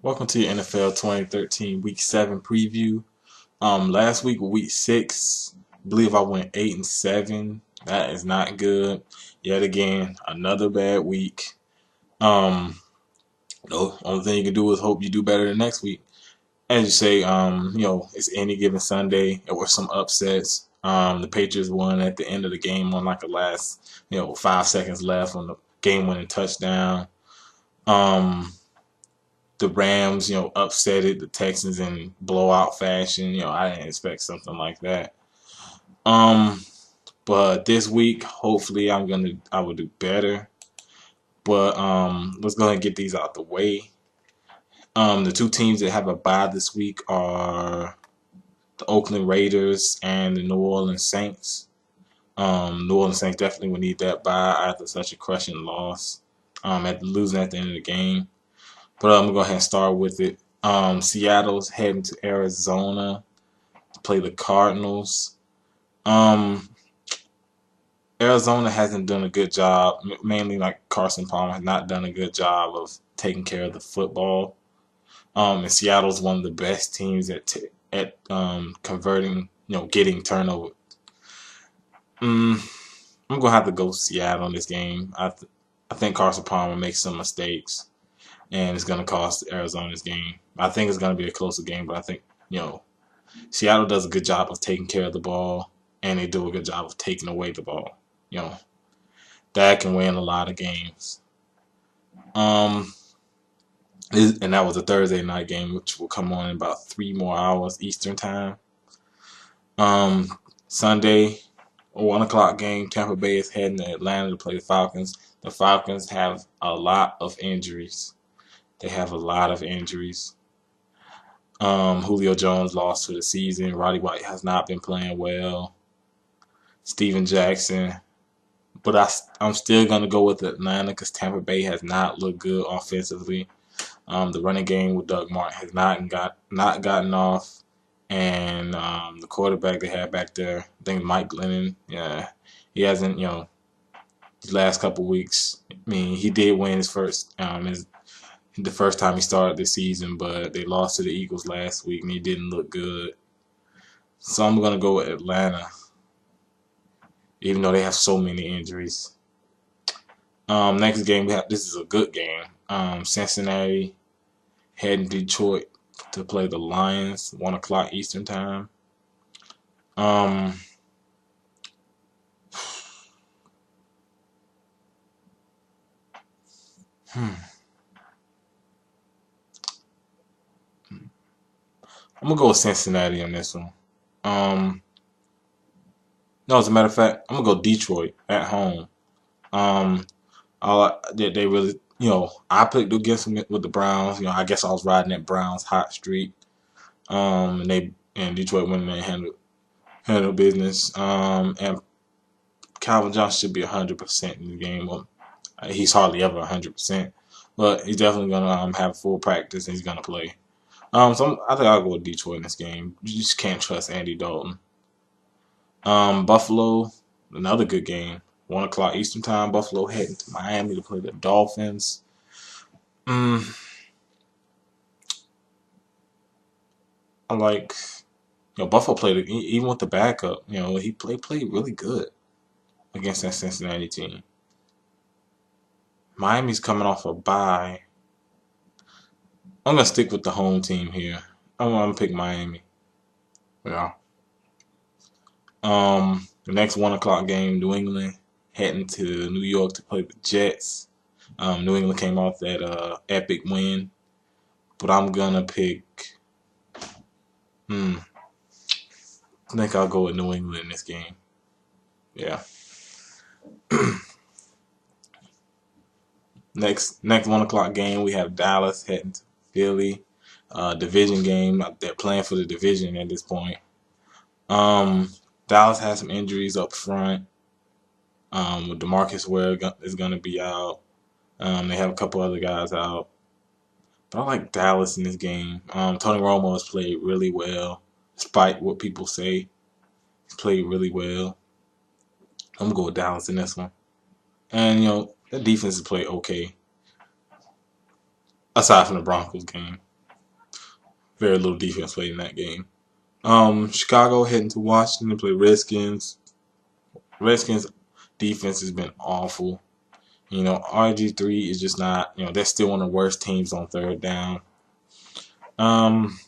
Welcome to your NFL 2013 Week 7 preview. Last week, Week 6, I believe I went 8-7. That is not good. Yet again, another bad week. Um, no, only thing you can do is hope you do better the next week. As you say, it's any given Sunday. There were some upsets. The Patriots won at the end of the game on like the last, 5 seconds left on the game-winning touchdown. Um, the Rams, upsetted the Texans in blowout fashion. I didn't expect something like that. Um, but this week, hopefully, I will do better. But let's go ahead and get these out the way. The two teams that have a bye this week are the Oakland Raiders and the New Orleans Saints. New Orleans Saints definitely would need that bye after such a crushing loss. At losing at the end of the game. But I'm gonna go ahead and start with it. Seattle's heading to Arizona to play the Cardinals. Um, Arizona hasn't done a good job. Mainly, like Carson Palmer has not done a good job of taking care of the football. And Seattle's one of the best teams at converting, getting turnover. I'm gonna have to go Seattle in this game. I think Carson Palmer makes some mistakes, and it's gonna cost Arizona this game. I think it's gonna be a closer game, but I think Seattle does a good job of taking care of the ball, and they do a good job of taking away the ball. You know, that can win a lot of games. Um, and that was a Thursday night game, which will come on in about 3 more hours Eastern time. Um, Sunday, a 1 o'clock game. Tampa Bay is heading to Atlanta to play the Falcons. The Falcons have a lot of injuries. They have a lot of injuries. Julio Jones lost for the season. Roddy White has not been playing well. Steven Jackson. But I'm still going to go with Atlanta because Tampa Bay has not looked good offensively. The running game with Doug Martin has not gotten off. And the quarterback they had back there, I think Mike Glennon, yeah, he hasn't, these last couple weeks. I mean, he did win the first time he started this season, but they lost to the Eagles last week and he didn't look good. So I'm going to go with Atlanta, even though they have so many injuries. Next game this is a good game. Cincinnati heading to Detroit to play the Lions, 1 o'clock Eastern time. Um, hmm. I'm gonna go with Cincinnati on this one. Um, no, as a matter of fact, I'm gonna go Detroit at home. Um, they really, I picked against them with the Browns. I guess I was riding that Browns hot streak. And Detroit went in there and handled business. And Calvin Johnson should be 100% in the game. Well, he's hardly ever 100%, but he's definitely gonna have full practice and he's gonna play. I think I'll go with Detroit in this game. You just can't trust Andy Dalton. Buffalo, another good game. 1 o'clock Eastern time. Buffalo heading to Miami to play the Dolphins. Mm, I like, Buffalo played even with the backup. He played really good against that Cincinnati team. Miami's coming off a bye. I'm gonna stick with the home team here. I'm gonna pick Miami. Yeah. The next 1 o'clock game, New England heading to New York to play the Jets. New England came off that epic win, but I'm gonna pick. Hmm, I think I'll go with New England in this game. Yeah. Next 1 o'clock game, we have Dallas heading to Philly. Division game. They're playing for the division at this point. Um, Dallas has some injuries up front. With DeMarcus Ware is going to be out. They have a couple other guys out. But I like Dallas in this game. Tony Romo has played really well, despite what people say. He's played really well. I'm going to go with Dallas in this one. And, the defense has played okay, aside from the Broncos game. Very little defense played in that game. Chicago heading to Washington to play Redskins. Redskins defense has been awful. RG3 is just not. They're still one of the worst teams on third down. Um,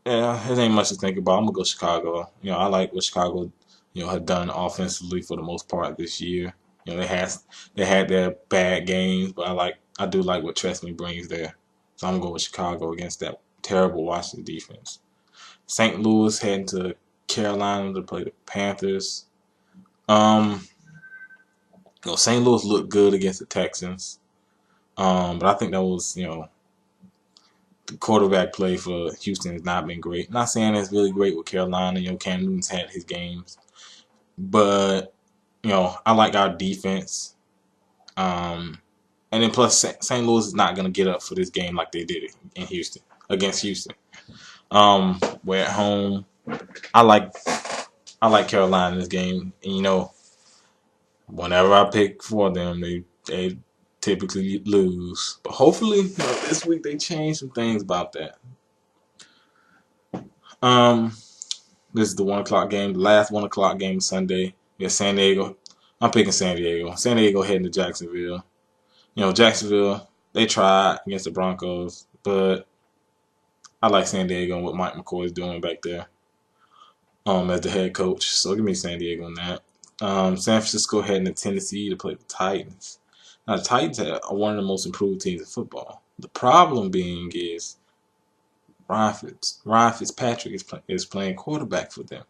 yeah, it ain't much to think about. I'm gonna go Chicago. I like what Chicago, have done offensively for the most part this year. They had their bad games, but I do like what Trestman brings there. So I'm gonna go with Chicago against that terrible Washington defense. St. Louis heading to Carolina to play the Panthers. St. Louis looked good against the Texans. But I think that was, the quarterback play for Houston has not been great. Not saying it's really great with Carolina. Cam Newton's had his games. But, I like our defense. And then plus, St. Louis is not going to get up for this game like they did in Houston, against Houston. We're at home. I like Carolina in this game. And, whenever I pick for them, they typically lose. But hopefully, this week they change some things about that. This is the 1 o'clock game, the last 1 o'clock game Sunday. We got San Diego. I'm picking San Diego. San Diego heading to Jacksonville. Jacksonville, they tried against the Broncos, but I like San Diego and what Mike McCoy is doing back there as the head coach. So give me San Diego on that. San Francisco heading to Tennessee to play the Titans. Now, the Titans are one of the most improved teams in football. The problem being is Ryan Fitzpatrick is playing quarterback for them.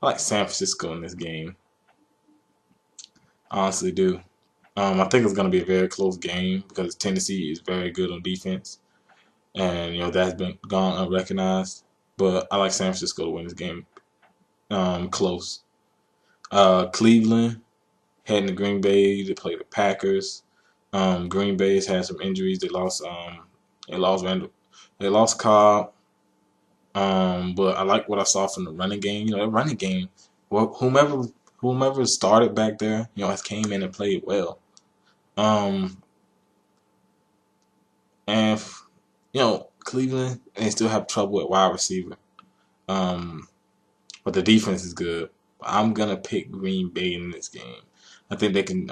I like San Francisco in this game. I honestly do. I think it's going to be a very close game because Tennessee is very good on defense. And, that's been gone unrecognized. But I like San Francisco to win this game close. Cleveland heading to Green Bay to play the Packers. Green Bay's had some injuries. They lost Cobb. But I like what I saw from the running game. That running game, whomever started back there, has came in and played well. And Cleveland, they still have trouble at wide receiver. But the defense is good. I'm gonna pick Green Bay in this game. I think they can,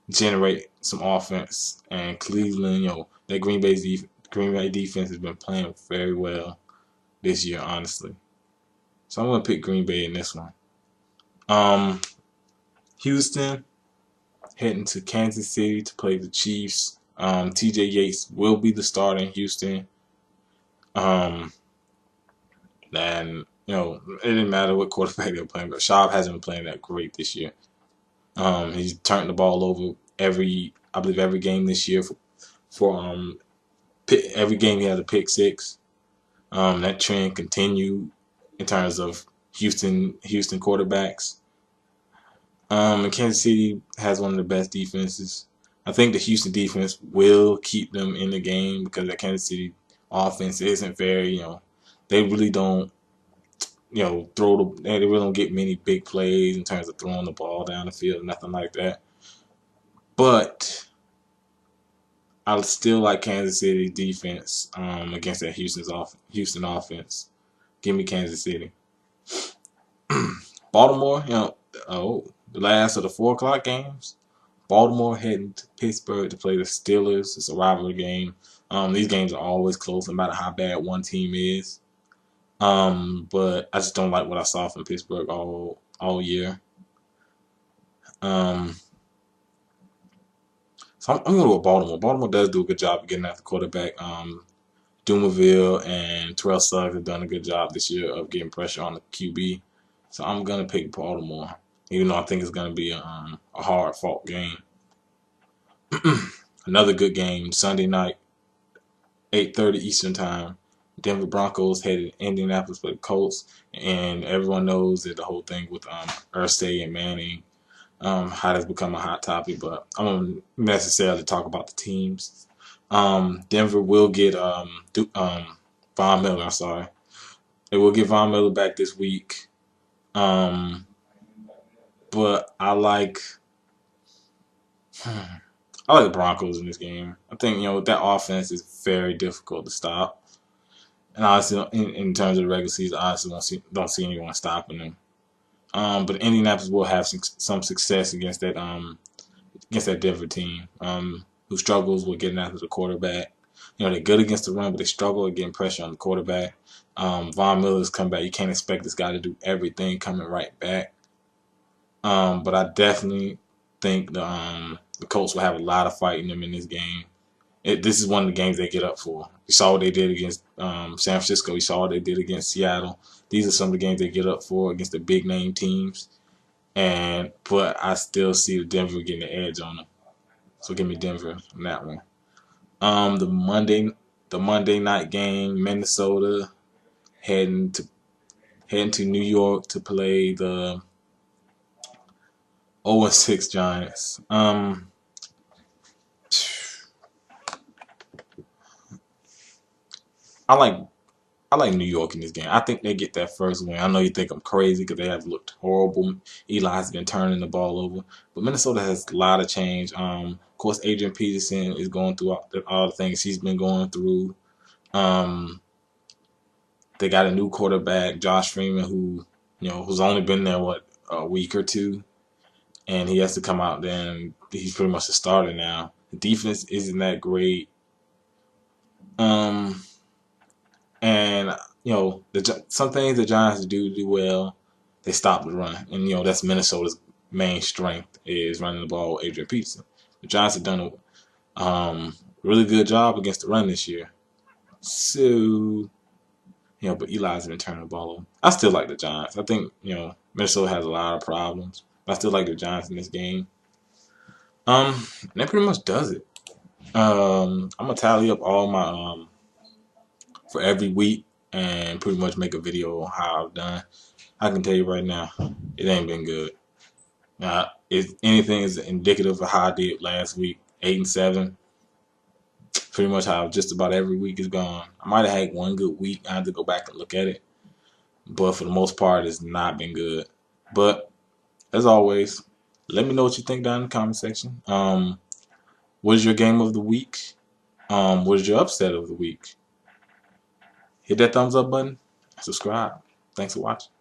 generate some offense. And Cleveland, that Green Bay defense has been playing very well this year, honestly. So I'm gonna pick Green Bay in this one. Houston heading to Kansas City to play the Chiefs. TJ Yates will be the starter in Houston. And it didn't matter what quarterback they were playing, but Schaub hasn't been playing that great this year. He's turned the ball over every game this year for every game he has a pick six. That trend continued in terms of Houston quarterbacks. And Kansas City has one of the best defenses. I think the Houston defense will keep them in the game because the Kansas City offense isn't very, they really don't, they really don't get many big plays in terms of throwing the ball down the field, nothing like that. But I still like Kansas City defense against that Houston offense. Give me Kansas City. Baltimore, the last of the 4 o'clock games. Baltimore heading to Pittsburgh to play the Steelers. It's a rivalry game. These games are always close, no matter how bad one team is. But I just don't like what I saw from Pittsburgh all year. So I'm going to go with Baltimore. Baltimore does do a good job of getting at the quarterback. Dumerville and Terrell Suggs have done a good job this year of getting pressure on the QB. So I'm going to pick Baltimore, even though I think it's going to be a hard-fought game. Another good game, Sunday night, 8:30 Eastern Time. Denver Broncos headed to Indianapolis for the Colts. And everyone knows that the whole thing with Irsay and Manning, how that's become a hot topic. But I don't necessarily talk about the teams. Denver will get Von Miller. I'm sorry. They will get Von Miller back this week. But I like I like the Broncos in this game. I think that offense is very difficult to stop. And honestly, in terms of the regular season, I honestly don't see anyone stopping them. But Indianapolis will have some success against that Denver team, who struggles with getting after the quarterback. They're good against the run, but they struggle with getting pressure on the quarterback. Von Miller's come back. You can't expect this guy to do everything coming right back. But I definitely think the Colts will have a lot of fight in them in this game. This is one of the games they get up for. You saw what they did against San Francisco. You saw what they did against Seattle. These are some of the games they get up for against the big name teams. But I still see the Denver getting the edge on them. So give me Denver on that one. The Monday night game, Minnesota heading to New York to play the 0-6 Giants. I like New York in this game. I think they get that first win. I know you think I'm crazy because they have looked horrible. Eli's been turning the ball over, but Minnesota has a lot of change. Of course, Adrian Peterson is going through all the things he's been going through. They got a new quarterback, Josh Freeman, who's only been there a week or two, and he has to come out there and he's pretty much a starter now. The defense isn't that great. And some things the Giants do well. They stop the run, and that's Minnesota's main strength is running the ball with Adrian Peterson. The Giants have done a really good job against the run this year. So, but Eli's been turning the ball over. I still like the Giants. I think Minnesota has a lot of problems, but I still like the Giants in this game. And that pretty much does it. I'm gonna tally up all my for every week and pretty much make a video on how I've done. I can tell you right now, it ain't been good. If anything is indicative of how I did last week, 8-7, pretty much how just about every week is gone. I might have had one good week. I have to go back and look at it, but for the most part, it's not been good. But as always, let me know what you think down in the comment section. What is your game of the week? What is your upset of the week? Hit that thumbs up button. Subscribe. Thanks for watching.